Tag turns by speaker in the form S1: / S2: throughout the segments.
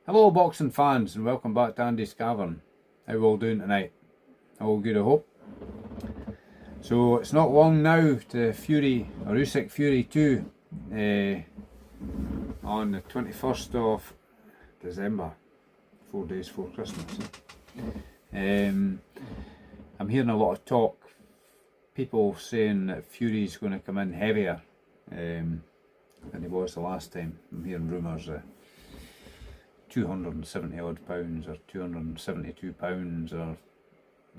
S1: Hello boxing fans and welcome back to Andy's Cavern. How we all doing tonight? All good, I hope. So it's not long now to Fury or Usyk Fury 2 on the 21st of December, 4 days before Christmas. I'm hearing a lot of talk, people saying that Fury's going to come in heavier than he was the last time. I'm hearing rumours that 270 odd pounds or 272 pounds or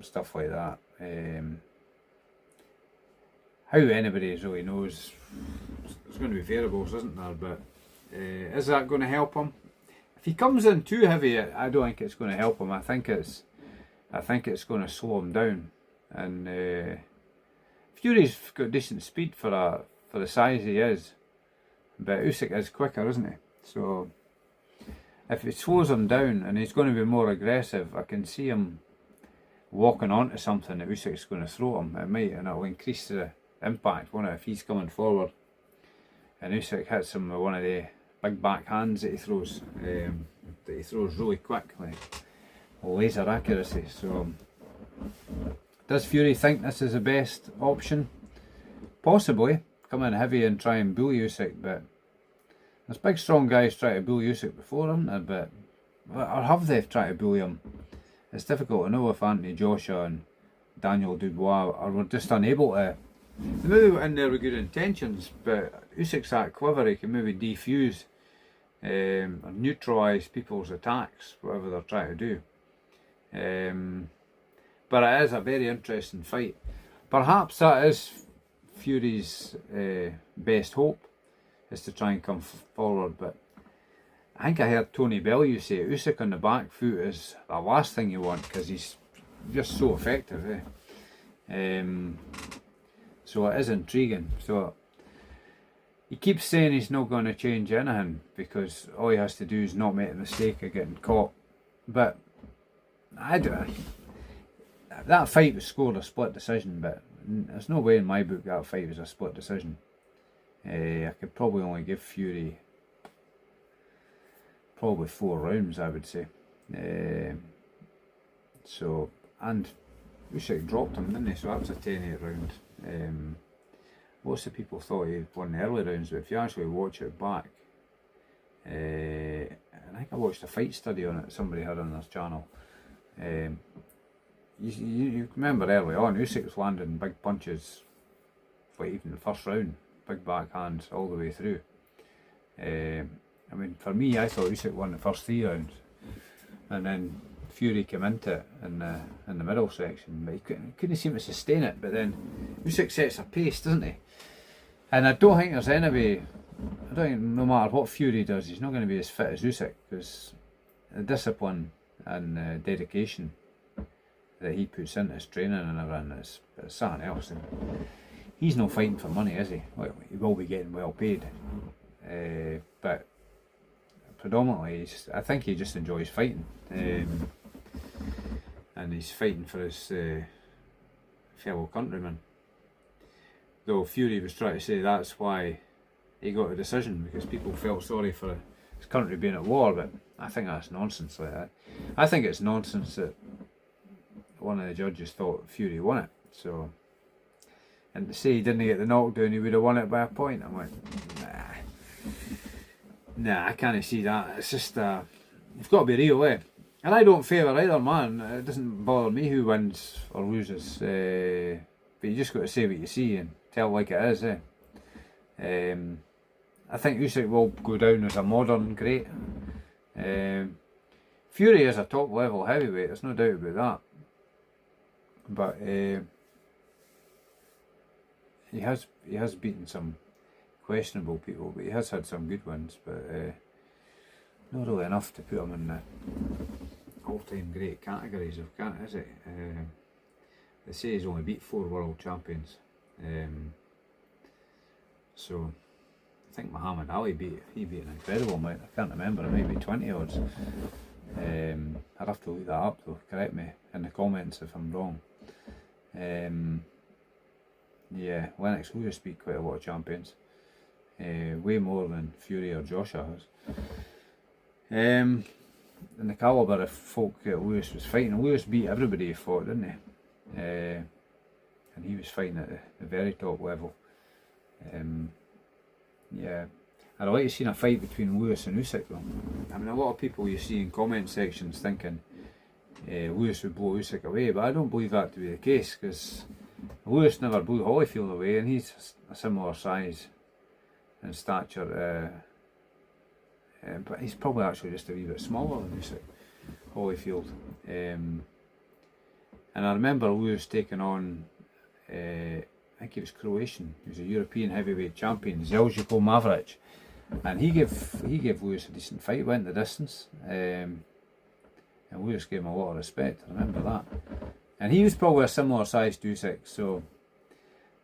S1: stuff like that. How anybody really knows, there's going to be variables, isn't there? But is that going to help him? If he comes in too heavy, I don't think it's going to help him. I think it's going to slow him down. And Fury's got decent speed for the size he is, but Usyk is quicker, isn't he? So if it slows him down and he's going to be more aggressive, I can see him walking onto something that Usyk's going to throw him. It might, and it'll increase the impact, won't it, if he's coming forward and Usyk hits him with one of the big backhands that he throws really quick, like laser accuracy. So does Fury think this is the best option? Possibly. Come in heavy and try and bully Usyk, but there's big strong guys try to bully Usyk before, haven't there? Or have they tried to bully him? It's difficult to know if Anthony Joshua and Daniel Dubois were just unable to. They maybe went in there with good intentions, but Usyk's that clever, he can maybe defuse or neutralise people's attacks, whatever they're trying to do. But it is a very interesting fight. Perhaps that is Fury's best hope, is to try and come forward. But I think I heard Tony Bellew say Usyk on the back foot is the last thing you want, because he's just so effective. So it is intriguing. So he keeps saying he's not going to change anything because all he has to do is not make the mistake of getting caught. But that fight was scored a split decision, but there's no way in my book that fight was a split decision. I could probably only give Fury probably 4 rounds, I would say. So, and Usyk dropped him, didn't he? So that was a 10-8 round. Lots of people thought he won the early rounds, but if you actually watch it back, and I think I watched a fight study on it somebody had on this channel. You remember early on, Usyk was landing big punches, like even the first round, big backhands all the way through. I mean, for me, I thought Usyk won the first 3 rounds, and then Fury came into it in the middle section, but he couldn't seem to sustain it. But then Usyk sets a pace, doesn't he? And I don't think there's anybody. I don't think no matter what Fury does, he's not going to be as fit as Usyk, because the discipline and dedication that he puts into his training and everything is something else. And he's not fighting for money, is he? Well, he will be getting well paid, but predominantly, I think he just enjoys fighting, and he's fighting for his fellow countrymen. Though Fury was trying to say that's why he got a decision, because people felt sorry for his country being at war, but I think that's nonsense. Like that, I think it's nonsense that one of the judges thought Fury won it. So, and to say he didn't get the knockdown, he would have won it by a point. I'm like, nah, I can't see that. It's just you've got to be real, eh? And I don't favour either man. It doesn't bother me who wins or loses. But you just got to say what you see and tell like it is, eh? I think Usyk will go down as a modern great. Fury is a top level heavyweight, there's no doubt about that. But he has beaten some questionable people, but he has had some good ones. But not really enough to put him in the all-time great categories of is it? They say he's only beat 4 world champions. So I think Muhammad Ali beat an incredible amount. I can't remember, it might be 20 odds. I'd have to look that up though, correct me in the comments if I'm wrong. Yeah, Lennox Lewis beat quite a lot of champions. Way more than Fury or Joshua has. in the calibre of folk that Lewis was fighting. Lewis beat everybody he fought, didn't he? And he was fighting at the very top level. Yeah, I'd like to see a fight between Lewis and Usyk though. I mean, a lot of people you see in comment sections thinking Lewis would blow Usyk away, but I don't believe that to be the case, because Lewis never blew Holyfield away, and he's a similar size and stature, but he's probably actually just a wee bit smaller than Usyk, Holyfield. And I remember Lewis taking on, I think he was Croatian, he was a European heavyweight champion, Zeljuko Maverick, and he gave Lewis a decent fight, went the distance, and Lewis gave him a lot of respect, I remember that. And he was probably a similar size to Usyk, so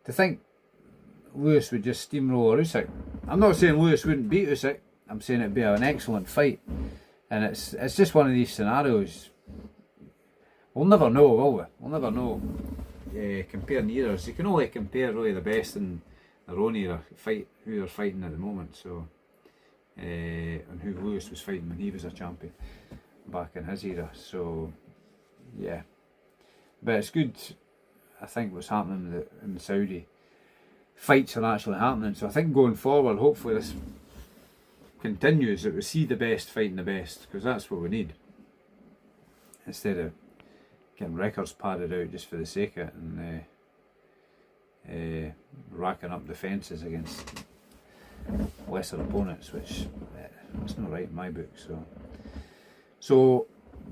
S1: to think Lewis would just steamroll Usyk. I'm not saying Lewis wouldn't beat Usyk, I'm saying it'd be an excellent fight. And it's just one of these scenarios. We'll never know, will we? We'll never know. Comparing eras, you can only compare really the best in their own era, who they're fighting at the moment. So, and who Lewis was fighting when he was a champion back in his era. So, yeah. But it's good, I think, what's happening in the Saudi fights are actually happening. So I think going forward, hopefully this continues, that we see the best fighting the best, because that's what we need, instead of getting records padded out just for the sake of it, and racking up defences against lesser opponents, which it's not right in my book. So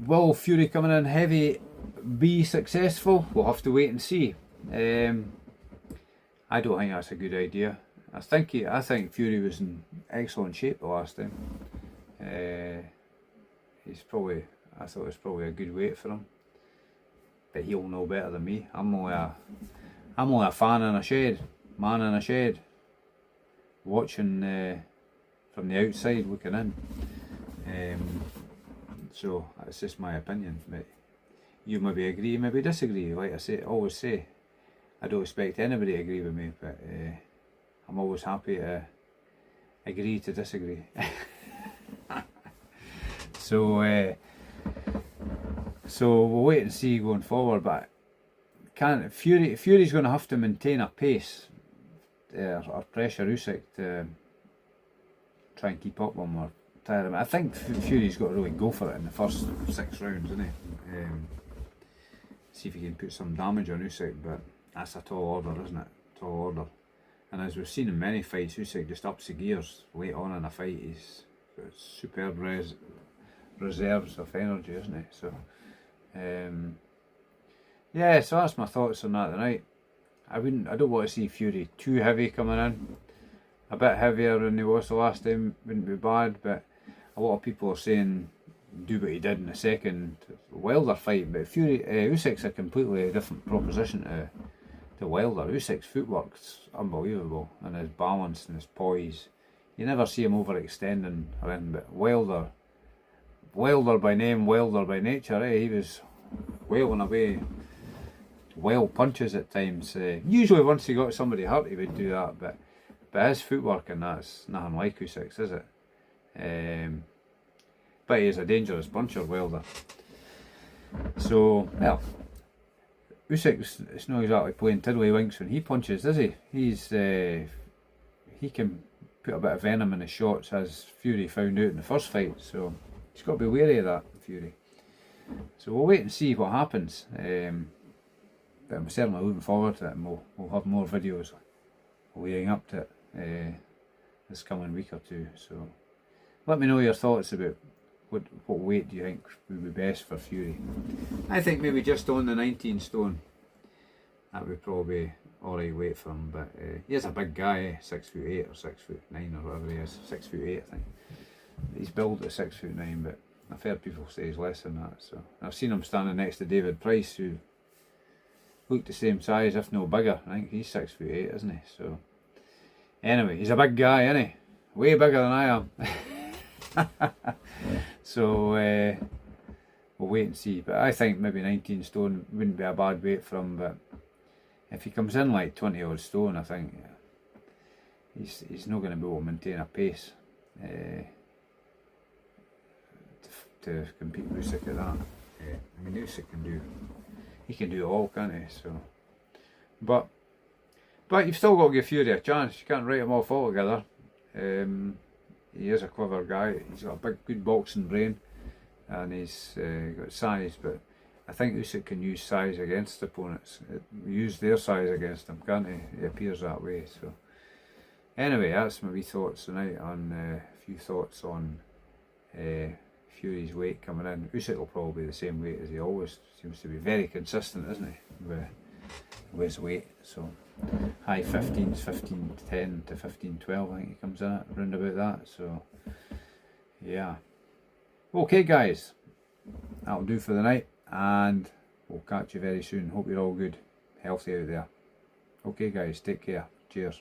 S1: will Fury coming in heavy be successful? We'll have to wait and see. I don't think that's a good idea. I think Fury was in excellent shape the last time. I thought it was probably a good weight for him, but he'll know better than me. I'm only a fan in a shed, man in a shed, watching from the outside, looking in. So that's just my opinion. But you maybe agree, maybe disagree. Like I always say, I don't expect anybody to agree with me, but I'm always happy to agree to disagree. So we'll wait and see going forward. But Fury's going to have to maintain a pace or pressure Usyk to try and keep up with him or tire him. I think Fury's got to really go for it in the first 6 rounds, isn't he? See if he can put some damage on Usyk, but that's a tall order, isn't it? Tall order. And as we've seen in many fights, Usyk just ups the gears late on in a fight. He's got superb reserves of energy, isn't he? So, yeah, so that's my thoughts on that tonight. I don't want to see Fury too heavy coming in. A bit heavier than he was the last time wouldn't be bad, but a lot of people are saying do what he did in the second Wilder fight. But Usyk's a completely different proposition to Wilder. Usyk's footwork's unbelievable, and his balance and his poise. You never see him overextending or anything, but Wilder by name, Wilder by nature, he was wailing away wild punches at times. Usually once he got somebody hurt he would do that, but his footwork and that's nothing like Usyk's, is it? But he is a dangerous puncher, Wilder. So, well, Usyk's not exactly playing tiddlywinks when he punches, is he? He can put a bit of venom in his shots, as Fury found out in the first fight, so he's got to be wary of that, Fury. So we'll wait and see what happens. But I'm certainly looking forward to it, and we'll have more videos leading up to it this coming week or two. So let me know your thoughts about what weight do you think would be best for Fury. I think maybe just on the 19 stone. That would probably be alright weight for him, but he is a big guy, 6'8" or 6'9" or whatever he is, 6'8" I think. He's billed at 6'9", but I've heard people say he's less than that. So I've seen him standing next to David Price, who looked the same size, if no bigger. I think he's 6'8", isn't he? So anyway, he's a big guy, isn't he? Way bigger than I am. So we'll wait and see. But I think maybe 19 stone wouldn't be a bad weight for him. But if he comes in like 20 odd stone, I think he's not going to be able to maintain a pace to to compete with Usyk at that. I mean, Usyk can do all, can't he? So, but you've still got to give Fury a chance. You can't write them off altogether. He is a clever guy. He's got a big, good boxing brain, and he's got size. But I think Usyk can use size against opponents. Use their size against him, can't he? It appears that way. So, anyway, that's my wee thoughts tonight on a few thoughts on Fury's weight coming in. Usyk will probably be the same weight as he always seems to be. Very consistent, isn't he, with his weight? So high 15s, 15.10 to 15.12 I think he comes in at, round about that. So yeah, okay guys, that'll do for the night, and we'll catch you very soon. Hope you're all good, healthy out there. Okay guys, take care, cheers.